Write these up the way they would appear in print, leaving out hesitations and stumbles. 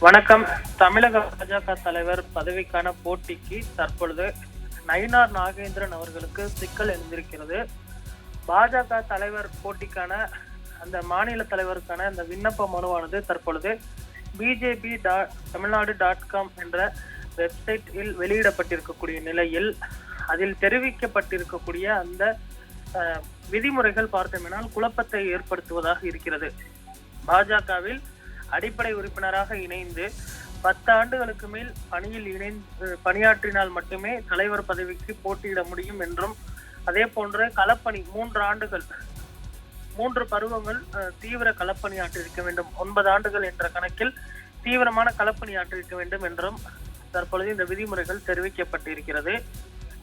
வணக்கம். தமிழக பாஜக தலைவர் பதவிக்கான போட்டிக்கு தற்பொழுது நயினார் நாகேந்திரன் அவர்களுக்கு சிக்கல் எழுந்திருக்கிறது. பாஜக தலைவர் போட்டிக்கான அந்த மாநில தலைவருக்கான அந்த விண்ணப்ப மனுவானது தற்பொழுது bjp.tamilnadu.com என்ற வெப்சைட்டில் வெளியிடப்பட்டிருக்கக்கூடிய நிலையில் அதில் தெரிவிக்கப்பட்டிருக்கக்கூடிய அந்த விதிமுறைகள் பார்த்தோம்னால் குழப்பத்தை ஏற்படுத்துவதாக இருக்கிறது. பாஜகவில் அடிப்படை உறுப்பினராக இணைந்து 10 ஆண்டுகளுக்கு மேல் பணியில் பணியாற்றினால் மட்டுமே தலைவர் பதவிக்கு போட்டியிட முடியும் என்றும், அதே போன்று களப்பணி 3 ஆண்டுகள் 3 பருவங்கள் தீவிர களப்பணி ஆற்றிருக்க வேண்டும், 9 ஆண்டுகள் என்ற கணக்கில் தீவிரமான களப்பணி ஆற்றிருக்க வேண்டும் என்றும் தற்பொழுது இந்த விதிமுறைகள் தெரிவிக்கப்பட்டிருக்கிறது.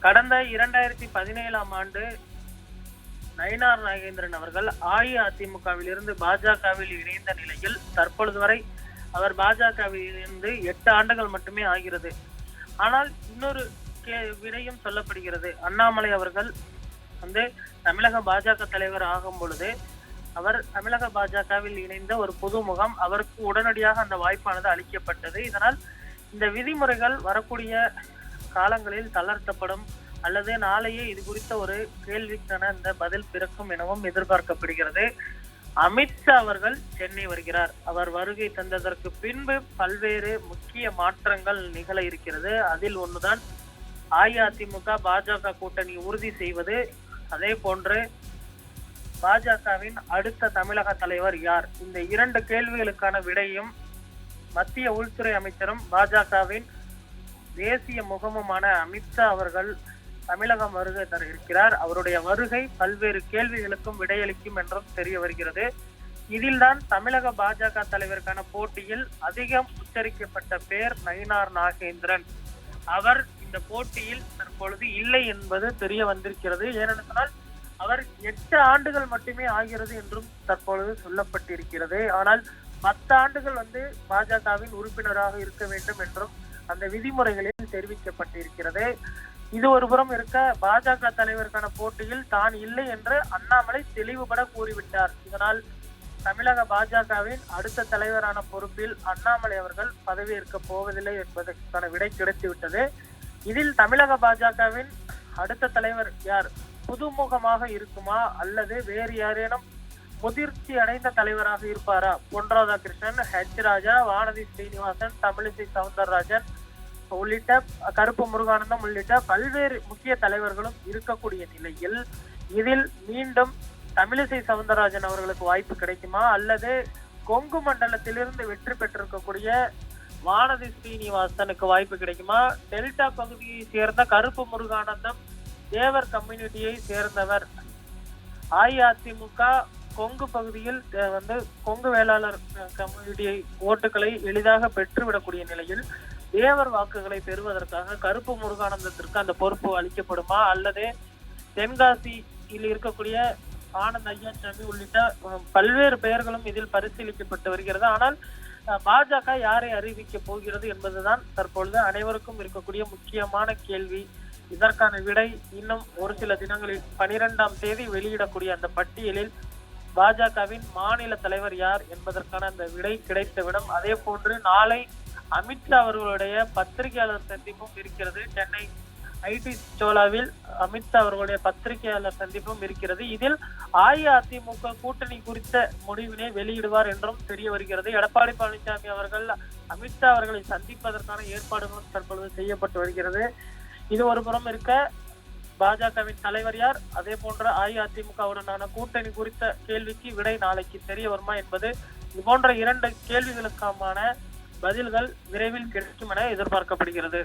கடந்த 2017ஆம் ஆண்டு நயினார் நாகேந்திரன் அவர்கள் அஇஅதிமுகவில் இருந்து பாஜகவில் இணைந்த நிலையில் தற்பொழுது வரை அவர் பாஜகவில் இருந்து 8 ஆண்டுகள் மட்டுமே ஆகிறது. ஆனால் இன்னொரு விடயம் சொல்லப்படுகிறது. அண்ணாமலை அவர்கள் தமிழக பாஜக தலைவர் ஆகும் பொழுது அவர் தமிழக பாஜகவில் இணைந்த ஒரு புதுமுகம், அவருக்கு உடனடியாக அந்த வாய்ப்பானது அளிக்கப்பட்டது. இதனால் இந்த விதிமுறைகள் வரக்கூடிய காலங்களில் தளர்த்தப்படும் அல்லது நாளையே இது குறித்த ஒரு கேள்விக்கான இந்த பதில் பிறக்கும் எனவும் எதிர்பார்க்கப்படுகிறது. அமித்ஷா அவர்கள் சென்னை வருகிறார். அவர் வருகை தந்ததற்கு பின்பு பல்வேறு முக்கிய மாற்றங்கள் நிகழ இருக்கிறது. அதில் ஒன்றுதான் அஇஅதிமுக பாஜக கூட்டணி உறுதி செய்வது. அதே போன்று பாஜகவின் அடுத்த தமிழக தலைவர் யார்? இந்த 2 கேள்விகளுக்கான விடையும் மத்திய உள்துறை அமைச்சரும் பாஜகவின் தேசிய முகமுமான அமித்ஷா அவர்கள் தமிழகம் வருகை தர இருக்கிறார். அவருடைய வருகை பல்வேறு கேள்விகளுக்கும் விடையளிக்கும் என்றும் தெரிய வருகிறது. இதில்தான் தமிழக பாஜக தலைவருக்கான போட்டியில் அதிகம் உச்சரிக்கப்பட்ட பெயர் நயினார் நாகேந்திரன். அவர் இந்த போட்டியில் தற்பொழுது இல்லை என்பது தெரிய வந்திருக்கிறது. ஏனென்றால் அவர் 8 ஆண்டுகள் மட்டுமே ஆகிறது என்றும் தற்பொழுது சொல்லப்பட்டிருக்கிறது. ஆனால் 10 ஆண்டுகள் பாஜகவின் உறுப்பினராக இருக்க வேண்டும் என்றும் அந்த விதிமுறைகளில் தெரிவிக்கப்பட்டிருக்கிறது. இது ஒருபுறம் இருக்க, பாஜக தலைவருக்கான போட்டியில் தான் இல்லை என்று அண்ணாமலை தெளிவுபட கூறிவிட்டார். இதனால் தமிழக பாஜகவின் அடுத்த தலைவரான பொறுப்பில் அண்ணாமலை அவர்கள் பதவியேற்க போவதில்லை என்பதற்கான விடை கிடைத்துவிட்டது. இதில் தமிழக பாஜகவின் அடுத்த தலைவர் யார்? புதுமுகமாக இருக்குமா அல்லது வேறு யாரேனும் முதிர்ச்சி அடைந்த தலைவராக இருப்பாரா? பொன் ராதாகிருஷ்ணன், ஹெச் ராஜா, வானதி ஸ்ரீனிவாசன், தமிழிசை சவுந்தரராஜன் உள்ளிட்ட கருப்பு முருகானந்தம் உள்ளிட்ட பல்வேறு முக்கிய தலைவர்களும் இருக்கக்கூடிய நிலையில் இதில் மீண்டும் தமிழிசை சவுந்தரராஜன் அவர்களுக்கு வாய்ப்பு கிடைக்குமா அல்லது கொங்கு மண்டலத்திலிருந்து வெற்றி பெற்றிருக்கக்கூடிய வானதி ஸ்ரீனிவாசனுக்கு வாய்ப்பு கிடைக்குமா? டெல்டா பகுதியை சேர்ந்த கருப்பு முருகானந்தம் தேவர் கம்யூனிட்டியை சேர்ந்தவர். அஇஅதிமுக கொங்கு பகுதியில் கொங்கு வேளாளர் கம்யூனிட்டியை ஓட்டுகளை எளிதாக பெற்றுவிடக்கூடிய நிலையில் தேவர் வாக்குகளை பெறுவதற்காக கருப்பு முருகானந்தத்திற்கு அந்த பொறுப்பு அளிக்கப்படுமா அல்லது தென்காசியில் இருக்கக்கூடிய ஆனந்த் ஐயாசாமி உள்ளிட்ட பல்வேறு பெயர்களும் இதில் பரிசீலிக்கப்பட்டு வருகிறது. ஆனால் பாஜக யாரை அறிவிக்க போகிறது என்பதுதான் தற்பொழுது அனைவருக்கும் இருக்கக்கூடிய முக்கியமான கேள்வி. இதற்கான விடை இன்னும் ஒரு சில தினங்களில் 12ஆம் தேதி வெளியிடக்கூடிய அந்த பட்டியலில் பாஜகவின் மாநில தலைவர் யார் என்பதற்கான அந்த விடை கிடைத்துவிடும். அதே போன்று நாளை அமித்ஷா அவர்களுடைய பத்திரிகையாளர் சந்திப்பும் இருக்கிறது. சென்னை ஐடி சோலாவில் அமித்ஷா அவர்களுடைய பத்திரிகையாளர் சந்திப்பும் இருக்கிறது. இதில் அஇஅதிமுக கூட்டணி குறித்த முடிவினை வெளியிடுவார் என்றும் தெரிய வருகிறது. எடப்பாடி பழனிசாமி அவர்கள் அமித்ஷா அவர்களை சந்திப்பதற்கான ஏற்பாடுகளும் தற்பொழுது செய்யப்பட்டு வருகிறது. இது ஒரு புறம் இருக்க, பாஜகவின் தலைவர் யார், அதே போன்ற அஇஅதிமுகவுடனான கூட்டணி குறித்த கேள்விக்கு விடை நாளைக்கு தெரிய வருமா என்பது, இது போன்ற 2 கேள்விகளுக்கான பதில்கள் விரைவில் கிடைக்கும் என எதிர்பார்க்கப்படுகிறது.